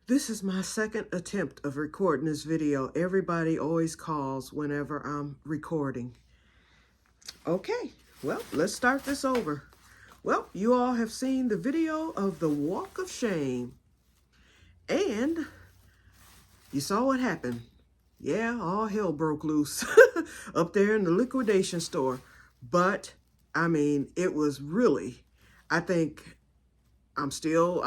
This is my second attempt of recording this video. Everybody always calls whenever I'm recording. Okay, well, let's start this over. Well, you all have seen the video of the walk of shame. And you saw what happened. Yeah, all hell broke loose up there in the liquidation store. But, I mean, it was really, I think I'm still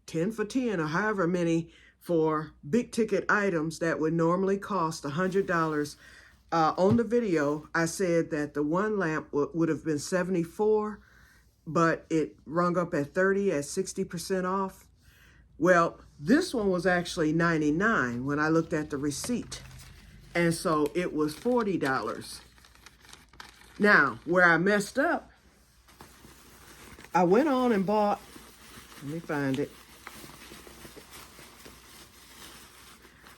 10 for 10 or however many for big ticket items that would normally cost $100. On the video, I said that the one lamp would have been $74, but it rung up at 30 at 60% off. Well, this one was actually $99 when I looked at the receipt. And so it was $40. Now, where I messed up, I went on and bought, let me find it.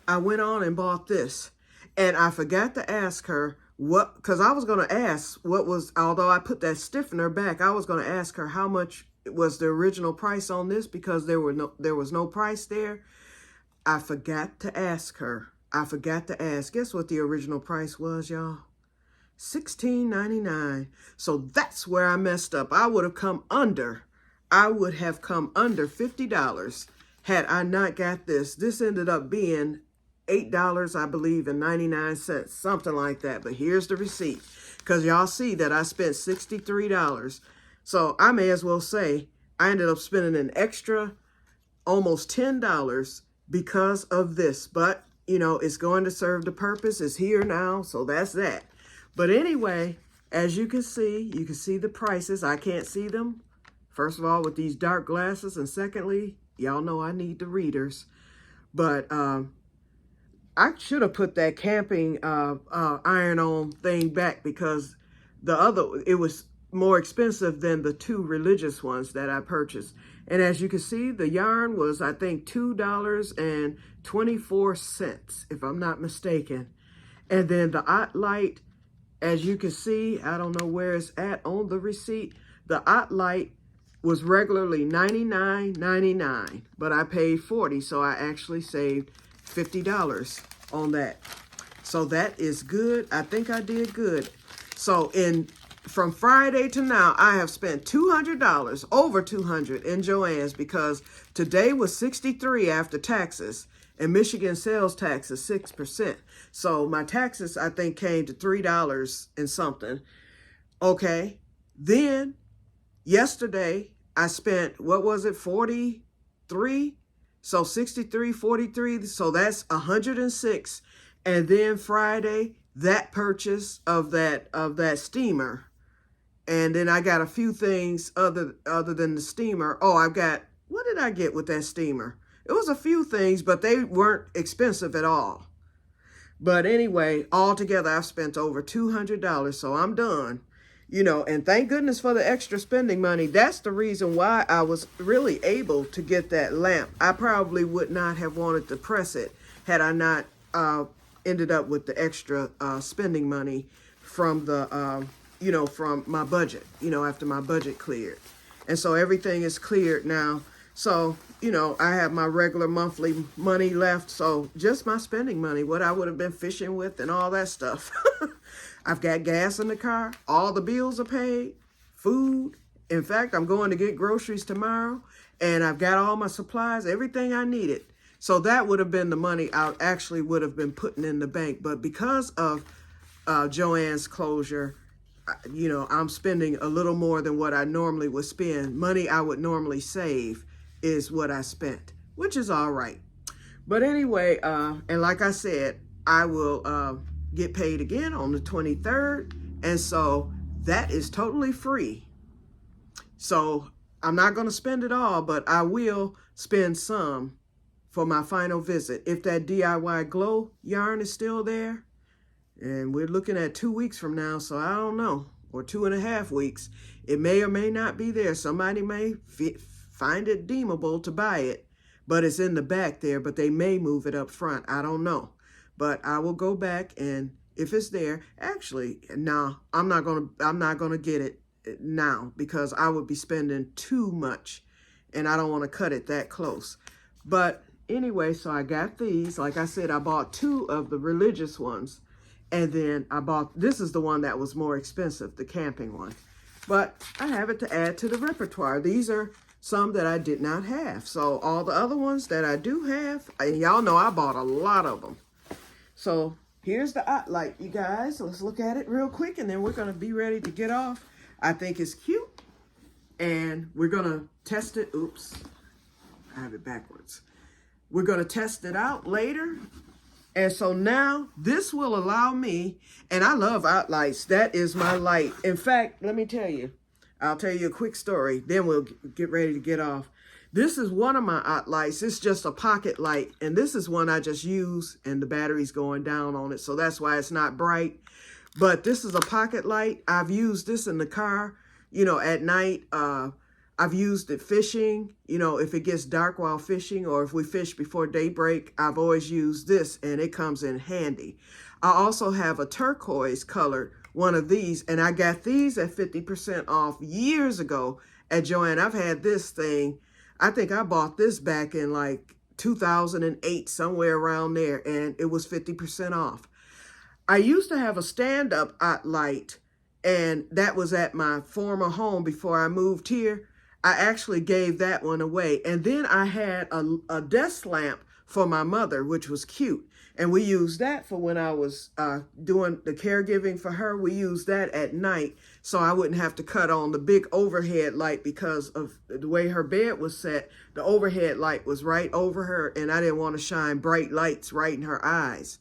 I went on and bought this, and I forgot to ask her what, because I was going to ask what was, although I put that stiffener back, I was going to ask her how much was the original price on this, because there was no price there. I forgot to ask her. I forgot to ask. Guess what the original price was, y'all? $16.99. So that's where I messed up. I would have come under $50 had I not got this. This ended up being $8, I believe, and 99 cents, something like that. But here's the receipt, because y'all see that I spent $63. So I may as well say I ended up spending an extra almost $10 because of this. But, you know, it's going to serve the purpose. It's here now, so that's that. But anyway, as you can see the prices. I can't see them, first of all, with these dark glasses. And secondly, y'all know I need the readers. But I should have put that camping iron-on thing back, because it was more expensive than the two religious ones that I purchased. And as you can see, the yarn was, I think, $2.24, if I'm not mistaken. And then the light, as you can see, I don't know where it's at on the receipt, the light was regularly $99.99, but I paid $40, so I actually saved $50 on that. So that is good. I think I did good. So from Friday to now, I have spent $200, over $200 in Joann's, because today was $63 after taxes, and Michigan sales tax is 6%. So my taxes, I think, came to $3 and something. Okay. Then yesterday I spent, what was it, 43? So 63, 43, so that's 106. And then Friday, that purchase of that steamer. And then I got a few things other than the steamer. Oh, what did I get with that steamer? It was a few things, but they weren't expensive at all. But anyway, altogether, I've spent over $200, so I'm done. You know, and thank goodness for the extra spending money. That's the reason why I was really able to get that lamp. I probably would not have wanted to press it had I not ended up with the extra spending money from the, from my budget, after my budget cleared. And so everything is cleared now. So, I have my regular monthly money left. So just my spending money, what I would have been fishing with and all that stuff. I've got gas in the car. All the bills are paid. Food. In fact, I'm going to get groceries tomorrow. And I've got all my supplies, everything I needed. So that would have been the money I actually would have been putting in the bank. But because of Joann's closure, I'm spending a little more than what I normally would spend. Money I would normally save is what I spent, which is all right. But anyway, and like I said, I will get paid again on the 23rd. And so that is totally free. So I'm not going to spend it all, but I will spend some for my final visit. If that DIY glow yarn is still there, and we're looking at 2 weeks from now, so I don't know, or 2.5 weeks, it may or may not be there. Somebody may find it deemable to buy it, but it's in the back there, but they may move it up front. I don't know. But I will go back, and if it's there, actually, no, I'm not gonna get it now, because I would be spending too much and I don't want to cut it that close. But anyway, so I got these. Like I said, I bought 2 of the religious ones. And then I bought, this is the one that was more expensive, the camping one. But I have it to add to the repertoire. These are some that I did not have. So all the other ones that I do have, and y'all know I bought a lot of them. So here's the ot light, you guys. Let's look at it real quick, and then we're going to be ready to get off. I think it's cute. And we're going to test it. Oops, I have it backwards. We're going to test it out later. And so now this will allow me, and I love ot lights. That is my light. In fact, let me tell you, I'll tell you a quick story. Then we'll get ready to get off. This is one of my ot lights. It's just a pocket light. And this is one I just use, and the battery's going down on it. So that's why it's not bright. But this is a pocket light. I've used this in the car, you know, at night. I've used it fishing, you know, if it gets dark while fishing, or if we fish before daybreak, I've always used this, and it comes in handy. I also have a turquoise colored one of these, and I got these at 50% off years ago at Joann. I've had this thing, I think I bought this back in like 2008, somewhere around there, and it was 50% off. I used to have a stand-up ot light, and that was at my former home before I moved here. I actually gave that one away. And then I had a desk lamp for my mother, which was cute. And we used that for when I was doing the caregiving for her. We used that at night so I wouldn't have to cut on the big overhead light because of the way her bed was set. The overhead light was right over her, and I didn't want to shine bright lights right in her eyes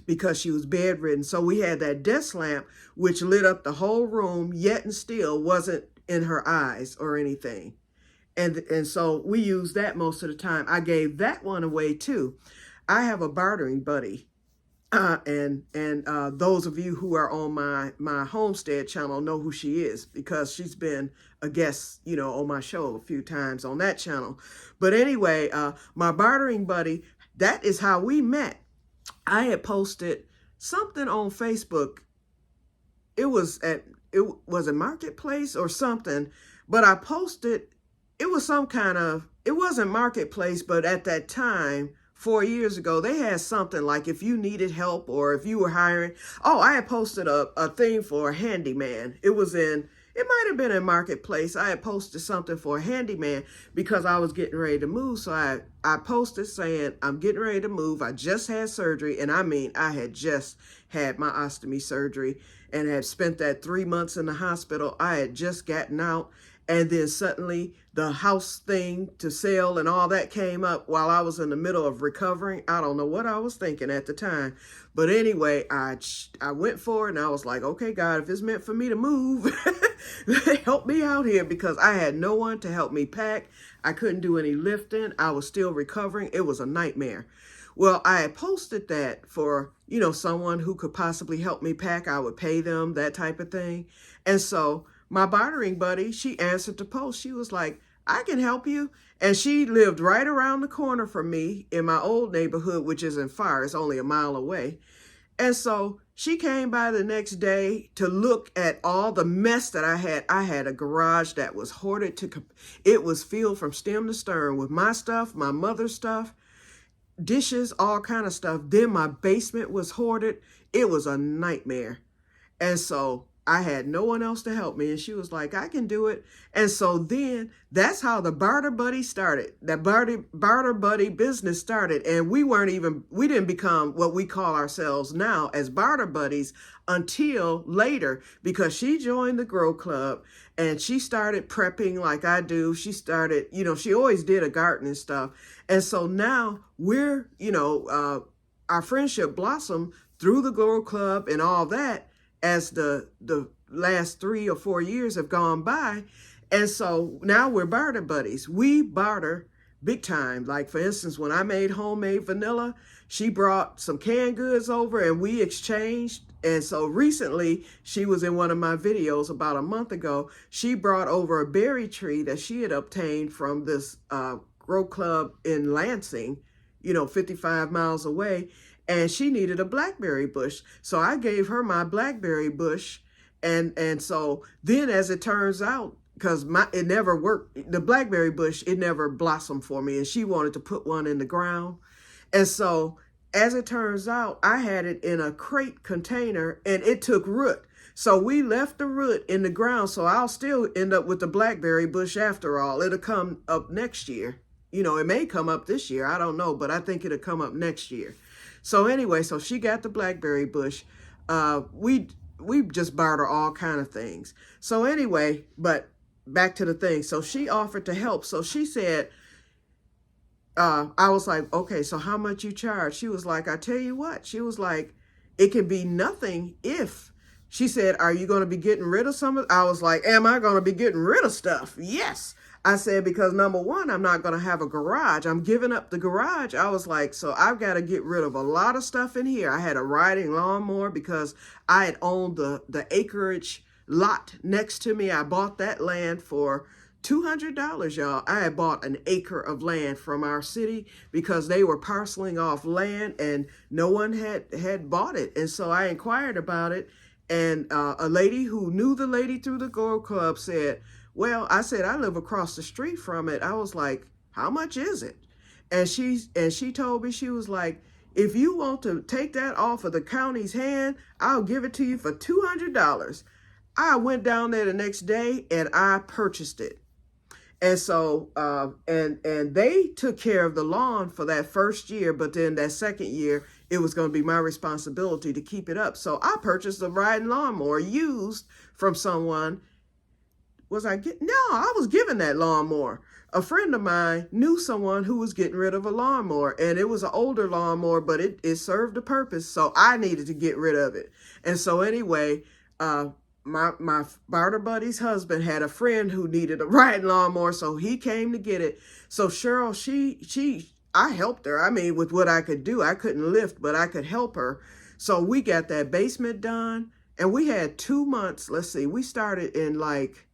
because she was bedridden. So we had that desk lamp, which lit up the whole room, yet and still wasn't in her eyes or anything. And so we use that most of the time. I gave that one away too. I have a bartering buddy. And those of you who are on my homestead channel know who she is, because she's been a guest, you know, on my show a few times on that channel. But anyway, my bartering buddy, that is how we met. I had posted something on Facebook. It was a marketplace or something, but I posted, it was some kind of, it wasn't marketplace, but at that time, 4 years ago, they had something like if you needed help or if you were hiring. Oh, I had posted a thing for a handyman. It might have been in Marketplace. I had posted something for a handyman because I was getting ready to move. So I posted saying, I'm getting ready to move. I just had surgery. And I mean, I had just had my ostomy surgery and had spent that 3 months in the hospital. I had just gotten out. And then suddenly the house thing to sell and all that came up while I was in the middle of recovering. I don't know what I was thinking at the time. But anyway, I went for it, and I was like, okay, God, if it's meant for me to move, help me out here, because I had no one to help me pack. I couldn't do any lifting. I was still recovering. It was a nightmare. Well, I had posted that for, you know, someone who could possibly help me pack. I would pay them, that type of thing. And so my bartering buddy, she answered the post. She was like, I can help you. And she lived right around the corner from me in my old neighborhood, which isn't far. It's only a mile away. And so she came by the next day to look at all the mess that I had. I had a garage that was hoarded it was filled from stem to stern with my stuff, my mother's stuff, dishes, all kind of stuff. Then my basement was hoarded. It was a nightmare. And so I had no one else to help me. And she was like, I can do it. And so then that's how the Barter Buddy started. That Barter Buddy business started. And we didn't become what we call ourselves now as Barter Buddies until later, because she joined the Grow Club and she started prepping like I do. She started, you know, she always did a garden and stuff. And so now we're, you know, our friendship blossomed through the Grow Club and all that, as the last 3 or 4 years have gone by. And so now we're barter buddies. We barter big time. Like, for instance, when I made homemade vanilla, she brought some canned goods over and we exchanged. And so recently, she was in one of my videos about a month ago. She brought over a berry tree that she had obtained from this Grow Club in Lansing, you know, 55 miles away. And she needed a blackberry bush. So I gave her my blackberry bush. And so then, as it turns out, because it never worked. The blackberry bush, it never blossomed for me, and she wanted to put one in the ground. And so, as it turns out, I had it in a crate container, and it took root. So we left the root in the ground, so I'll still end up with the blackberry bush after all. It'll come up next year. You know, it may come up this year, I don't know, but I think it'll come up next year. So anyway, so she got the blackberry bush. We just barter all kind of things. So anyway, but back to the thing. So she offered to help. So she said, I was like, okay, so how much you charge? She was like, I tell you what. She was like, it can be nothing if. She said, are you going to be getting rid of some of it? I was like, am I going to be getting rid of stuff? Yes. I said, because number one, I'm not going to have a garage. I'm giving up the garage. I was like, so I've got to get rid of a lot of stuff in here. I had a riding lawnmower because I had owned the acreage lot next to me. I bought that land for $200, y'all. I had bought an acre of land from our city because they were parceling off land and no one had bought it. And so I inquired about it. And a lady who knew the lady through the Gold Club said, well, I said, I live across the street from it. I was like, how much is it? And she told me, she was like, if you want to take that off of the county's hand, I'll give it to you for $200. I went down there the next day and I purchased it. And so, and they took care of the lawn for that first year, but then that second year, it was going to be my responsibility to keep it up. So I purchased a riding lawnmower used from someone. No, I was given that lawnmower. A friend of mine knew someone who was getting rid of a lawnmower, and it was an older lawnmower, but it served a purpose. So I needed to get rid of it. And so anyway, my barter buddy's husband had a friend who needed a riding lawnmower, so he came to get it. So Cheryl, I helped her. I mean, with what I could do. I couldn't lift, but I could help her. So we got that basement done, and we had 2 months. Let's see, we started in like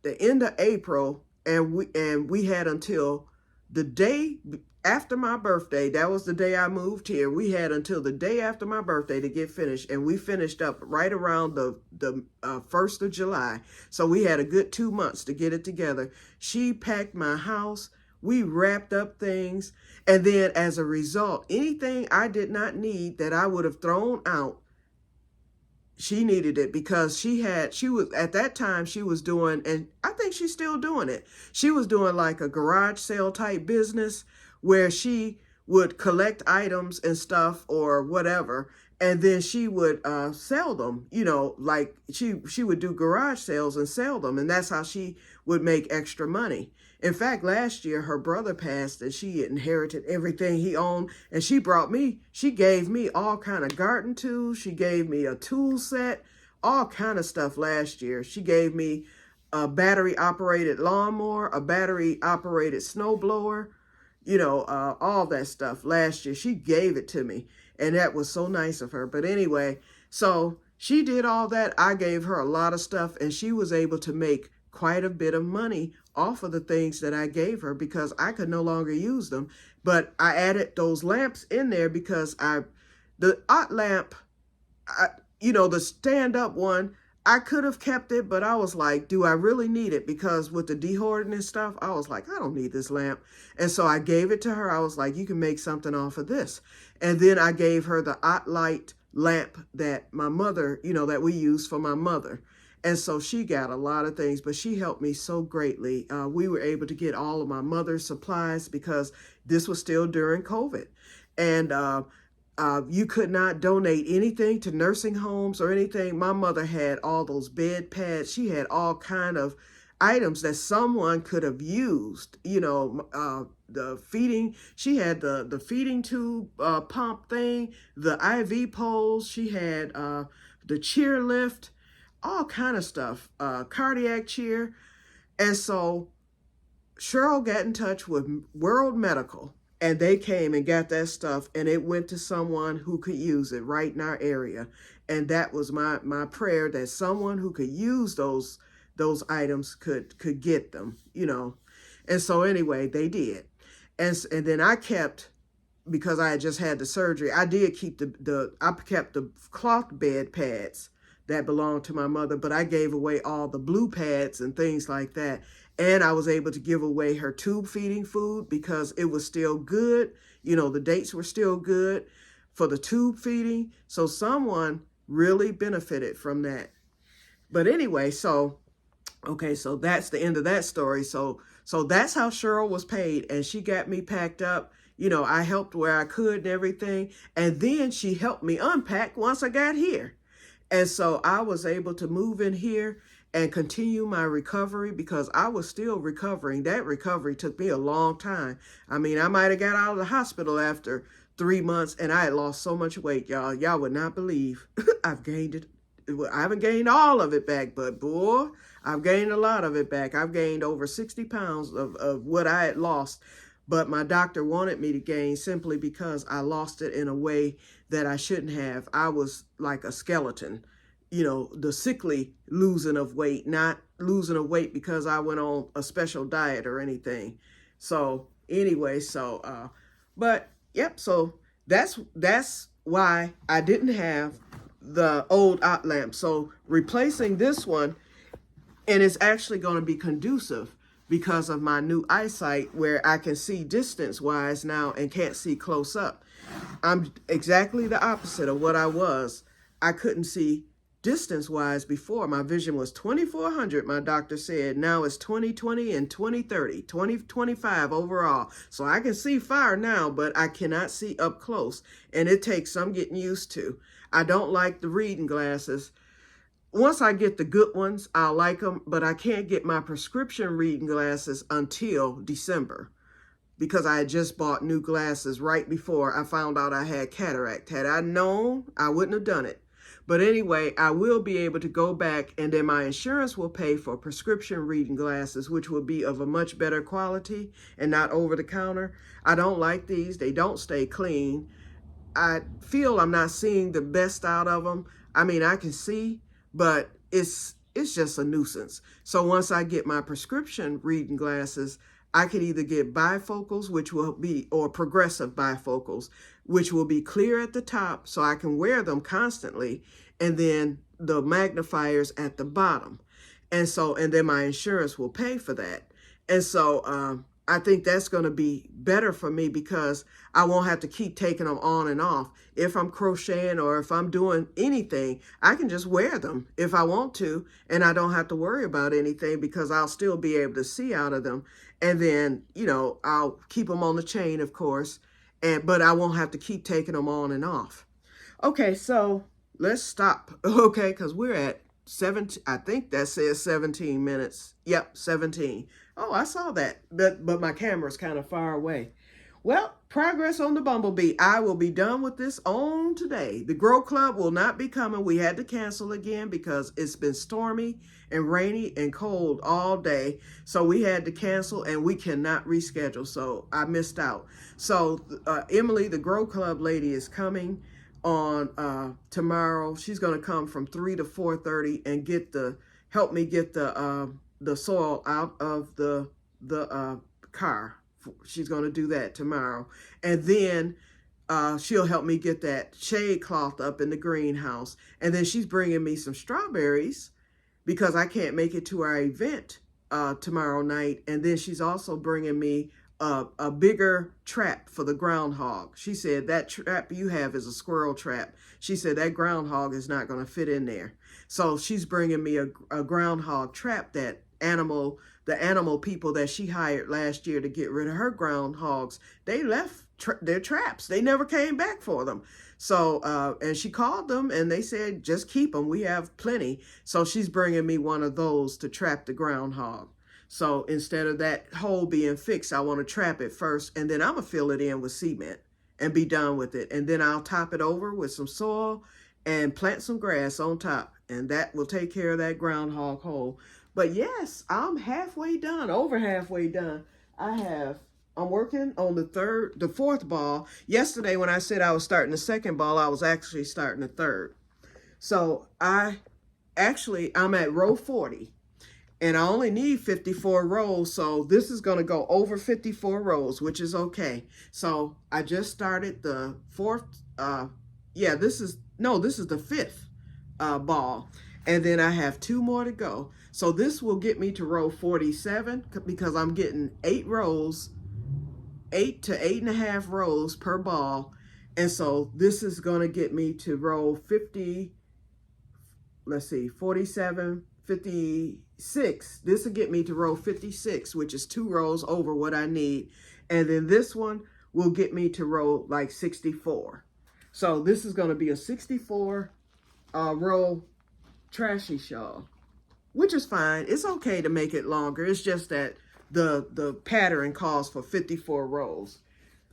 the end of April, and we had until the day after my birthday. That was the day I moved here. We had until the day after my birthday to get finished, and we finished up right around the 1st of July. So we had a good 2 months to get it together. She packed my house. We wrapped up things. And then as a result, anything I did not need that I would have thrown out, she needed it because she was, at that time, she was doing, and I think she's still doing it. She was doing like a garage sale type business where she would collect items and stuff or whatever, and then she would sell them, you know, like she would do garage sales and sell them, and that's how she would make extra money. In fact, last year her brother passed and she inherited everything he owned, and she gave me all kind of garden tools. She gave me a tool set, all kind of stuff last year. She gave me a battery operated lawnmower, a battery operated snowblower, you know, all that stuff last year. She gave it to me, and that was so nice of her. But anyway, so she did all that. I gave her a lot of stuff, and she was able to make quite a bit of money off of the things that I gave her because I could no longer use them. But I added those lamps in there because the art lamp, you know, the stand-up one, I could have kept it, but I was like, do I really need it? Because with the dehoarding and stuff, I was like, I don't need this lamp. And so I gave it to her. I was like, you can make something off of this. And then I gave her the art light lamp that my mother, you know, that we used for my mother. And so she got a lot of things, but she helped me so greatly. We were able to get all of my mother's supplies because this was still during COVID. And you could not donate anything to nursing homes or anything. My mother had all those bed pads. She had all kind of items that someone could have used, you know, the feeding. She had the feeding tube pump thing, the IV poles. She had the chair lift, all kind of stuff, cardiac chair. And so Cheryl got in touch with World Medical, and they came and got that stuff, and it went to someone who could use it right in our area. And that was my prayer, that someone who could use those items could get them, you know. And so anyway, they did. And then I kept, because I had just had the surgery, I did keep I kept the cloth bed pads that belonged to my mother, but I gave away all the blue pads and things like that. And I was able to give away her tube feeding food because it was still good. You know, the dates were still good for the tube feeding. So someone really benefited from that. But anyway, so, okay, so that's the end of that story. So that's how Cheryl was paid. And she got me packed up. You know, I helped where I could and everything. And then she helped me unpack once I got here. And so I was able to move in here and continue my recovery because I was still recovering. That recovery took me a long time. I mean, I might have got out of the hospital after 3 months and I had lost so much weight, y'all. Y'all would not believe. I've gained it. I haven't gained all of it back, but boy, I've gained a lot of it back. I've gained over 60 pounds of what I had lost. But my doctor wanted me to gain simply because I lost it in a way that I shouldn't have. I was like a skeleton, you know, the sickly losing of weight, not losing of weight because I went on a special diet or anything. So anyway, but yep, so that's why I didn't have the old ot lamp. So replacing this one, and it's actually going to be conducive because of my new eyesight where I can see distance wise now and can't see close up. I'm exactly the opposite of what I was. I couldn't see distance wise before. My vision was 2400, my doctor said. Now it's 2020 and 2030, 2025 overall. So I can see far now, but I cannot see up close. And it takes some getting used to. I don't like the reading glasses. Once I get the good ones, I'll like them, but I can't get my prescription reading glasses until December because I had just bought new glasses right before I found out I had cataract. Had I known, I wouldn't have done it. But anyway, I will be able to go back and then my insurance will pay for prescription reading glasses, which will be of a much better quality and not over the counter. I don't like these. They don't stay clean. I feel I'm not seeing the best out of them. I mean, I can see, but it's just a nuisance. So once I get my prescription reading glasses, I can either get bifocals, which will be, or progressive bifocals, which will be clear at the top so I can wear them constantly, and then the magnifiers at the bottom. And then my insurance will pay for that. And so I think that's going to be better for me because I won't have to keep taking them on and off. If I'm crocheting or if I'm doing anything, I can just wear them if I want to, and I don't have to worry about anything because I'll still be able to see out of them. And then, you know, I'll keep them on the chain, of course, but I won't have to keep taking them on and off. Okay, so let's stop, okay, because we're at 17, I think that says 17 minutes. Yep, 17. Oh, I saw that, but my camera's kind of far away. Well, progress on the Bumblebee. I will be done with this on today. The Grow Club will not be coming. We had to cancel again because it's been stormy and rainy and cold all day. So we had to cancel and we cannot reschedule. So I missed out. So Emily, the Grow Club lady, is coming on tomorrow. She's going to come from 3 to 4:30 and help me get the soil out of the car. She's going to do that tomorrow. And then she'll help me get that shade cloth up in the greenhouse. And then she's bringing me some strawberries because I can't make it to our event tomorrow night. And then she's also bringing me a bigger trap for the groundhog. She said that trap you have is a squirrel trap. She said that groundhog is not going to fit in there. So she's bringing me a groundhog trap that the animal people that she hired last year to get rid of her groundhogs, they left their traps. They never came back for them. So, and she called them and they said, just keep them. We have plenty. So she's bringing me one of those to trap the groundhog. So instead of that hole being fixed, I want to trap it first. And then I'm going to fill it in with cement and be done with it. And then I'll top it over with some soil and plant some grass on top. And that will take care of that groundhog hole. But yes, I'm halfway done, over halfway done. I'm working on the fourth ball. Yesterday when I said I was starting the second ball, I was actually starting the third. So I'm at row 40 and I only need 54 rows. So this is going to go over 54 rows, which is okay. So I just started the fourth. This is the fifth. ball. And then I have 2 more to go. So this will get me to row 47 because I'm getting 8 rows, 8 to 8.5 rows per ball. And so this is going to get me to row 50, let's see, 47, 56. This will get me to row 56, which is 2 rows over what I need. And then this one will get me to row like 64. So this is going to be a 64 row trashy shawl, which is fine. It's okay to make it longer. It's just that the pattern calls for 54 rows.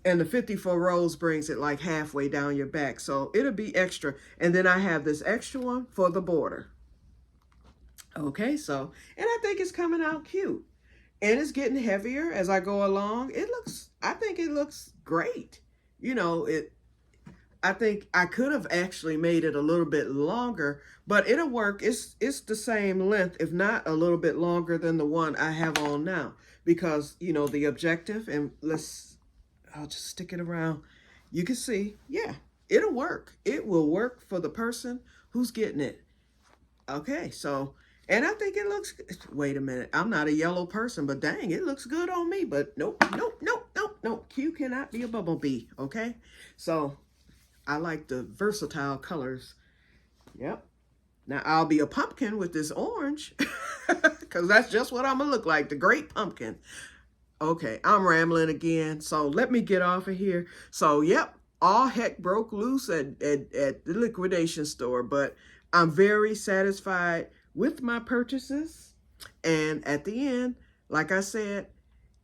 And the 54 rows brings it like halfway down your back. So it'll be extra. And then I have this extra one for the border. Okay, so, and I think it's coming out cute. And it's getting heavier as I go along. I think it looks great. You know, I think I could have actually made it a little bit longer, but it'll work. It's the same length, if not a little bit longer than the one I have on now. Because, you know, the objective, and I'll just stick it around. You can see, yeah, it'll work. It will work for the person who's getting it. Okay, so, and I think it looks, wait a minute, I'm not a yellow person, but dang, it looks good on me. But nope, nope, nope, nope, nope. Q cannot be a bumblebee, okay? So, I like the versatile colors. Yep. Now, I'll be a pumpkin with this orange, because that's just what I'm going to look like, the great pumpkin. Okay, I'm rambling again, so let me get off of here. So, yep, all heck broke loose at the liquidation store, but I'm very satisfied with my purchases. And at the end, like I said,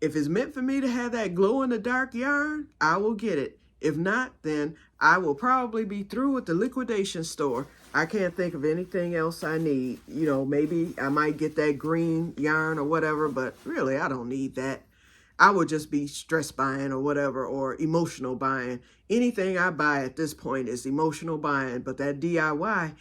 if it's meant for me to have that glow-in-the-dark yarn, I will get it. If not, then I will probably be through with the liquidation store. I can't think of anything else I need. You know, maybe I might get that green yarn or whatever, but really, I don't need that. I would just be stress buying or whatever, or emotional buying. Anything I buy at this point is emotional buying, but that DIY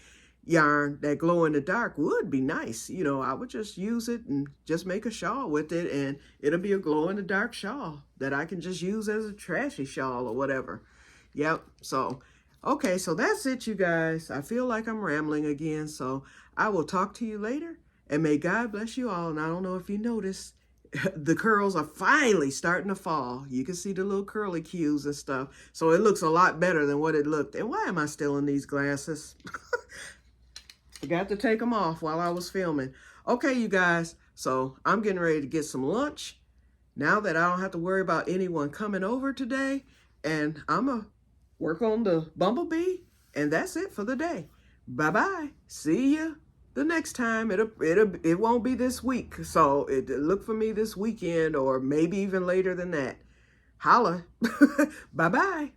yarn, that glow in the dark, would be nice. You know, I would just use it and just make a shawl with it, and it'll be a glow in the dark shawl that I can just use as a trashy shawl or whatever. Yep. So, okay, so that's it, you guys. I feel like I'm rambling again, so I will talk to you later, and may God bless you all. And I don't know if you noticed, the curls are finally starting to fall. You can see the little curly cues and stuff. So it looks a lot better than what it looked. And why am I still in these glasses? I got to take them off while I was filming. Okay, you guys. So I'm getting ready to get some lunch now that I don't have to worry about anyone coming over today. And I'm going to work on the bumblebee. And that's it for the day. Bye-bye. See ya the next time. It won't be this week, so look for me this weekend, or maybe even later than that. Holla. Bye bye.